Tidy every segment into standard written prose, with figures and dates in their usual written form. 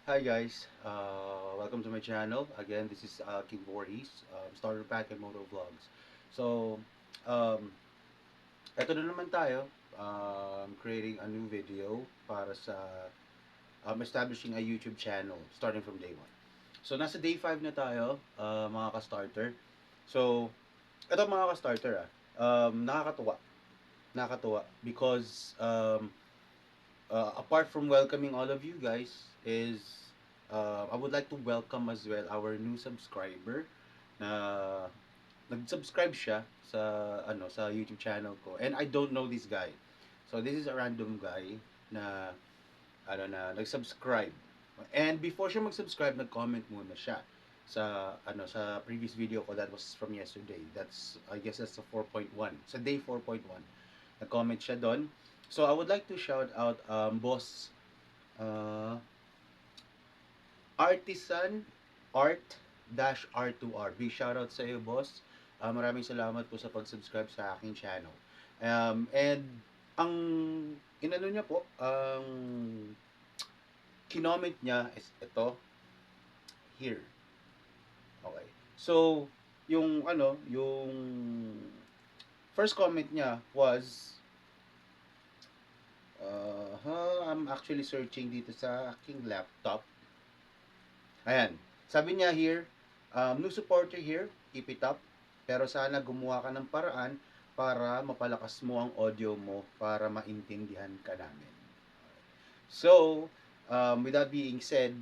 Hi guys, welcome to my channel. Again, this is King Voorhees, Starter Pack and Moto Vlogs. So, um, eto na naman tayo, creating a new video para sa establishing a YouTube channel starting from day 1. So, nasa day 5 na tayo, mga ka-starter. So, eto mga ka-starter nakakatuwa. Nakakatuwa because apart from welcoming all of you guys is I would like to welcome as well our new subscriber na nag-subscribe siya sa YouTube channel ko, and I don't know this guy. So this is a random guy na nag-subscribe, and before siya mag-subscribe nag-comment muna siya sa previous video ko that was from yesterday. That's, I guess that's the 4.1, sa day 4.1. Nag-comment siya doon. So I would like to shout out boss uh, Artisan Art dash R2R. Big shoutout sa iyo, boss. Maraming salamat po sa pag-subscribe sa aking channel. And ang inano niya po, ang kinoment niya is ito, here. Okay. So, yung first comment niya was, I'm actually searching dito sa aking laptop. Ayan. Sabi niya here, new supporter here, keep it up. Pero sana gumawa ka ng paraan para mapalakas mo ang audio mo para maintindihan ka namin. So, with that being said,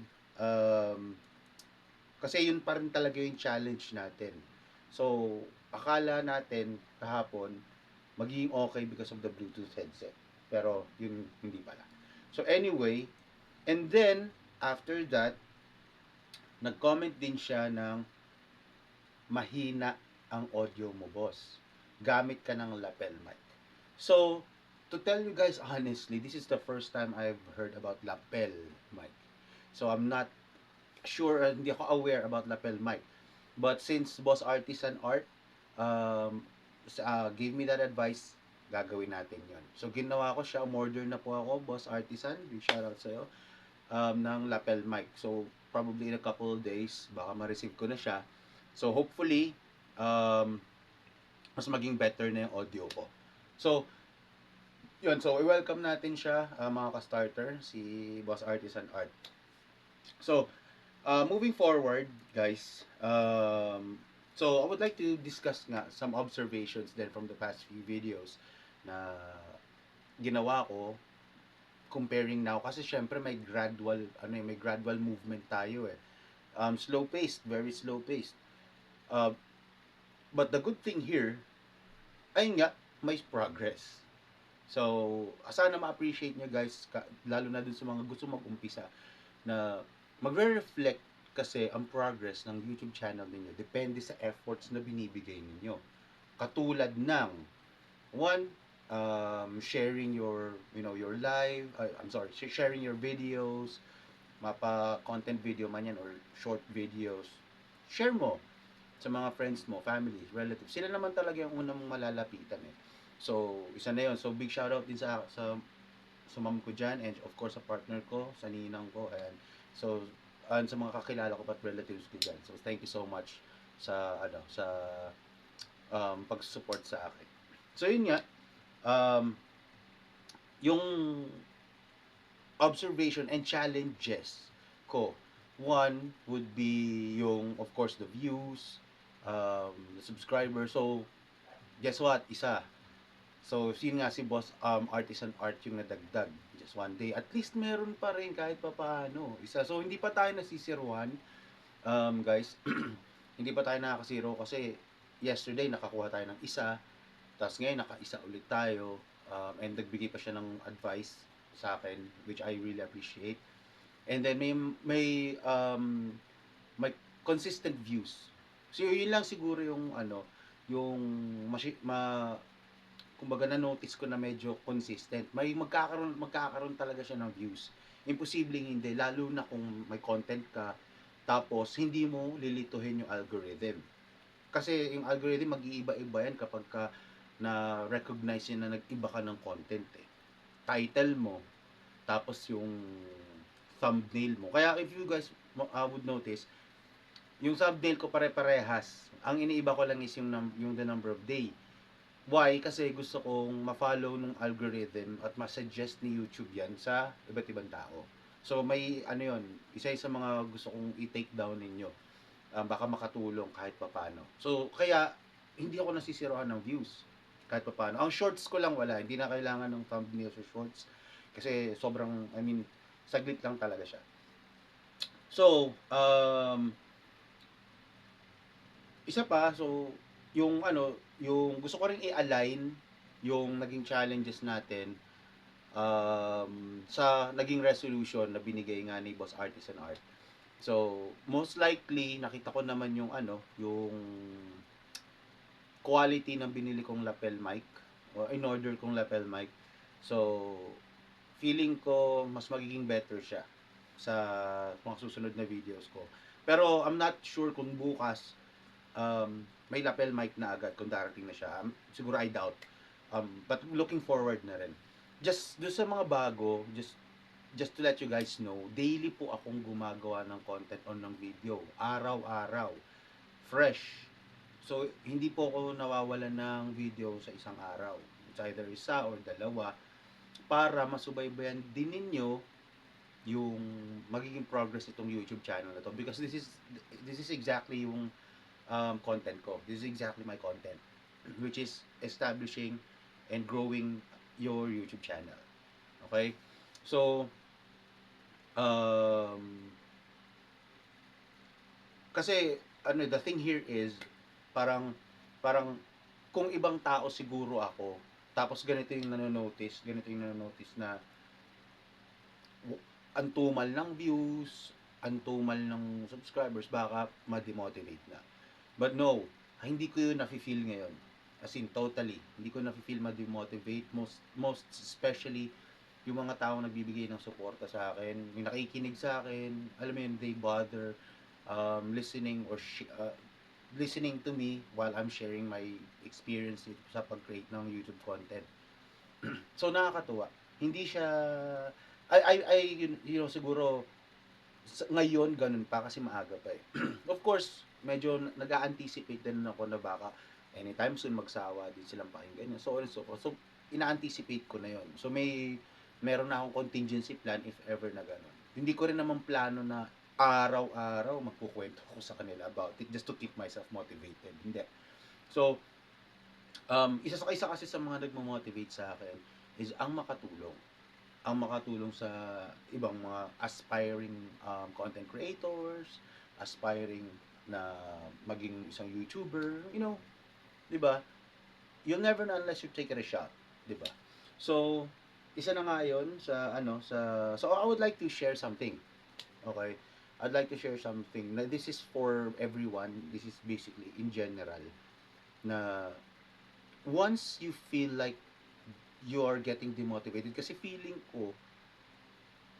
kasi yun pa rin talaga yung challenge natin. So, akala natin kahapon, magiging okay because of the Bluetooth headset. Pero, yun hindi pala. So, anyway, and then, after that, nag-comment din siya ng mahina ang audio mo, boss. Gamit ka ng lapel mic. So, to tell you guys honestly, this is the first time I've heard about lapel mic. So, I'm not sure, hindi ako aware about lapel mic. But since Boss Artisan Art gave me that advice, gagawin natin yon. So, ginawa ko siya. Umorder na po ako, Boss Artisan. Big shoutout sa'yo. Ng lapel mic. So, probably in a couple of days, baka ma-receive ko na siya. So, hopefully, mas maging better na yung audio ko. So, yun. So, i-welcome natin siya, mga ka-starter, si Boss Artisan Art. So, moving forward, guys, so I would like to discuss nga some observations then from the past few videos na ginawa ko comparing now, kasi syempre may gradual movement tayo eh. Slow paced, very slow paced. Uh, but the good thing here, ayun nga, may progress. So, sana ma-appreciate nyo guys, lalo na dun sa mga gusto mag-umpisa, na magre-reflect kasi ang progress ng YouTube channel ninyo depende sa efforts na binibigay ninyo. Katulad ng one, sharing your live, I'm sorry, sharing your videos, mapa content video man yan or short videos, share mo sa mga friends mo, families, relatives. Sila naman talaga yung unang malalapitan eh. So, isa na yun. So, big shoutout din sa mom ko dyan, and of course sa partner ko, sa ninang ko, and so and sa mga kakilala ko at relatives ko dyan. So, thank you so much sa pag-support sa akin. So, yun nga, um, yung observation and challenges ko. One would be yung, of course, the views, the subscribers. So, guess what? Isa. So, yun nga si Boss Artisan Art yung nadagdag. Just one day. At least meron pa rin kahit pa paano. Isa. So, hindi pa tayo nasisiruan, guys. Hindi pa tayo nakakasiro kasi yesterday nakakuha tayo ng isa. Tapos ngayon nakaisa ulit tayo. And nagbigay pa siya ng advice sa akin, which I really appreciate. And then may consistent views. So yun lang siguro yung yung kumbaga na notice ko na medyo consistent. Magkakaroon talaga siya ng views. Imposibleng hindi, lalo na kung may content ka tapos hindi mo lilituhin yung algorithm. Kasi yung algorithm mag-iiba-iba yan kapag na recognize niya na nag-iba ka ng content eh. Title mo, tapos yung thumbnail mo. Kaya if you guys would notice, yung thumbnail ko pare-parehas. Ang iniiba ko lang is yung the number of day. Why? Kasi gusto kong ma-follow ng algorithm at ma-suggest ni YouTube yan sa iba't ibang tao. So may ano yon, isa sa mga gusto kong i-take down ninyo. Baka makatulong kahit papano. So kaya hindi ako nasisirohan ng views kahit papano. Ang shorts ko lang wala, hindi na kailangan ng thumbnail sa shorts kasi sobrang, I mean, saglit lang talaga siya. So, isa pa, so, yung ano, yung gusto ko rin i-align yung naging challenges natin sa naging resolution na binigay nga ni Boss Artisan Art. So, most likely, nakita ko naman yung ano, yung quality ng binili kong lapel mic o in order kong lapel mic. So, feeling ko mas magiging better siya sa mga susunod na videos ko. Pero I'm not sure kung bukas may lapel mic na agad kung darating na siya. Siguro I doubt. But looking forward na rin. Just do sa mga bago, just to let you guys know, daily po akong gumagawa ng content on ng video. Araw-araw. Fresh. So, hindi po ako nawawalan ng video sa isang araw. It's either isa or dalawa para masubaybayan din ninyo yung magiging progress itong YouTube channel na to, because this is exactly yung content ko. This is exactly my content, which is establishing and growing your YouTube channel. Okay? So, kasi ano, the thing here is parang kung ibang tao siguro ako, tapos ganito yung nanonotice na antumal ng views, antumal ng subscribers, baka ma-demotivate na. But no, hindi ko yun nafe-feel ngayon. As in, totally. Hindi ko nafe-feel ma-demotivate. Most especially, yung mga taong nagbibigay ng suporta sa akin, yung nakikinig sa akin, alam mo yun, they bother listening listening to me while I'm sharing my experience sa pag-create ng YouTube content. So, nakakatuwa. Hindi siya, you know, siguro, ngayon, ganun pa kasi maaga pa eh. Of course, medyo nag-a-anticipate din ako na baka anytime soon magsawa din silang pakinggan yan. So on and so forth. So, ina-anticipate ko na yon. So, meron na akong contingency plan if ever na ganun. Hindi ko rin naman plano na araw-araw magkukwento ako sa kanila about it just to keep myself motivated. Hindi. So, isa kasi sa mga nagmo-motivate sa akin is ang makatulong sa ibang mga aspiring content creators, aspiring na maging isang YouTuber, you know, 'di ba? You'll never know unless you take it a shot, 'di ba? So, isa na nga 'yon sa ano sa so I would like to share something. Okay? I'd like to share something. Na this is for everyone. This is basically in general na once you feel like you are getting demotivated, kasi feeling ko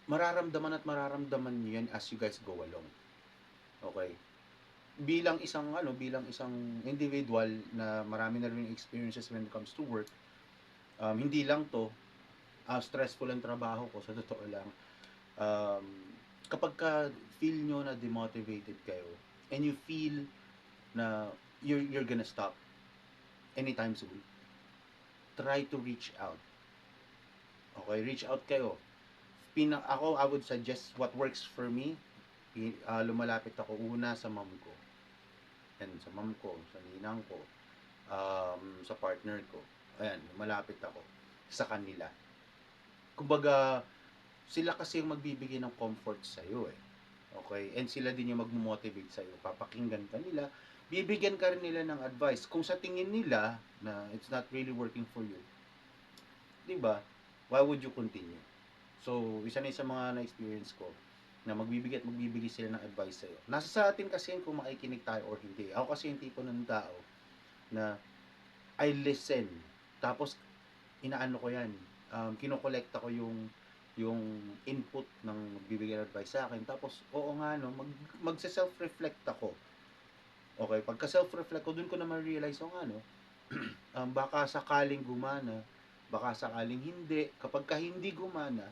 mararamdaman niyo yan as you guys go along. Okay? Bilang isang individual na marami na rin experiences when it comes to work, hindi lang to, stressful ang trabaho ko, sa totoo lang. Kapag ka feel nyo na demotivated kayo, and you feel na you're gonna stop anytime soon, try to reach out. Okay, reach out kayo. Ako, I would suggest what works for me. Lumalapit ako una sa mom ko. And sa mom ko, sa ninang ko, sa partner ko. Ayan, lumalapit ako sa kanila. Kumbaga, sila kasi yung magbibigay ng comfort sa iyo eh. Okay? And sila din yung magmo-motivate sa iyo. Papakinggan ka nila, bibigyan ka rin nila ng advice. Kung sa tingin nila na it's not really working for you, 'di ba? Why would you continue? So, isa na sa mga na-experience ko na magbibigay sila ng advice sa'yo. Nasa sa atin kasi kung makikinig tayo or hindi. Ako kasi yung tipo ng tao na I listen. Tapos, inaano ko yan. Kinokolekta ko yung input ng magbibigay ng advice sa akin. Tapos, oo nga, no, magse-self-reflect ako. Okay, pagka self-reflect ko, dun ko naman realize, oo nga, no, baka sakaling gumana, baka sakaling hindi. Kapag ka hindi gumana,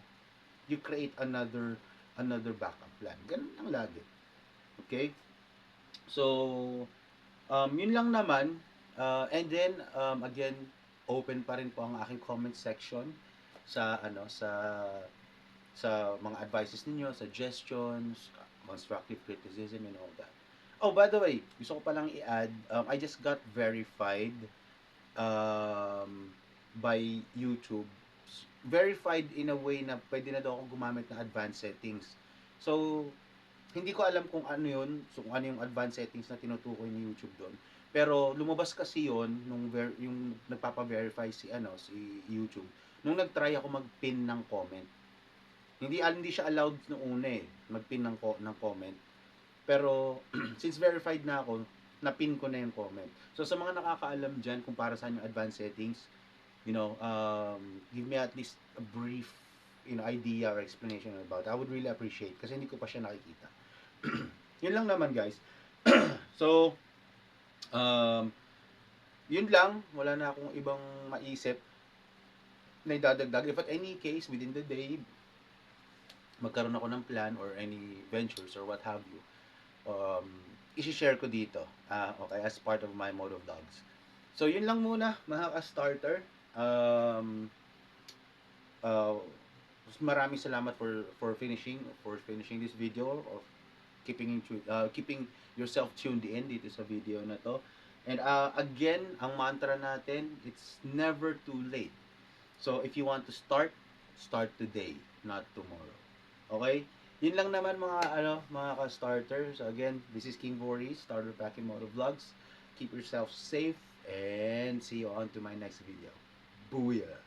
you create another another backup plan. Ganun lang lagi. Okay? So, yun lang naman. And then, again, open pa rin po ang aking comment section sa sa mga advices ninyo, suggestions, constructive criticism, and all that. Oh, by the way, gusto ko palang i-add, I just got verified um, by YouTube. Verified in a way na pwede na daw akong gumamit ng advanced settings. So, hindi ko alam kung ano yun, so kung ano yung advanced settings na tinutukoy ni YouTube doon. Pero lumabas kasi yon nung yung nagpapa-verify si YouTube. Nung nag-try ako mag-pin ng comment. Hindi siya allowed nung una mag-pin ng comment. Pero since verified na ako, na-pin ko na yung comment. So sa mga nakakaalam diyan kung para saan yung advanced settings, give me at least a brief idea or explanation about it. I would really appreciate kasi hindi ko pa siya nakikita. Yun lang naman, guys. So, um, yun lang. Wala na akong ibang maisip na idadagdag. If at any case, within the day, magkaroon ako ng plan or any ventures or what have you, um, isi-share ko dito. Okay, as part of my mode of dogs. So, yun lang muna, mga ka-starter. Um, uh, Maraming salamat for finishing this video of keeping yourself tuned in dito sa video na to. And again, ang mantra natin, it's never too late. So if you want to start today, not tomorrow. Okay? Yun lang naman mga ka-starter. So again, this is King Boris, starter back in Moto Vlogs. Keep yourself safe and see you on to my next video. Booyah!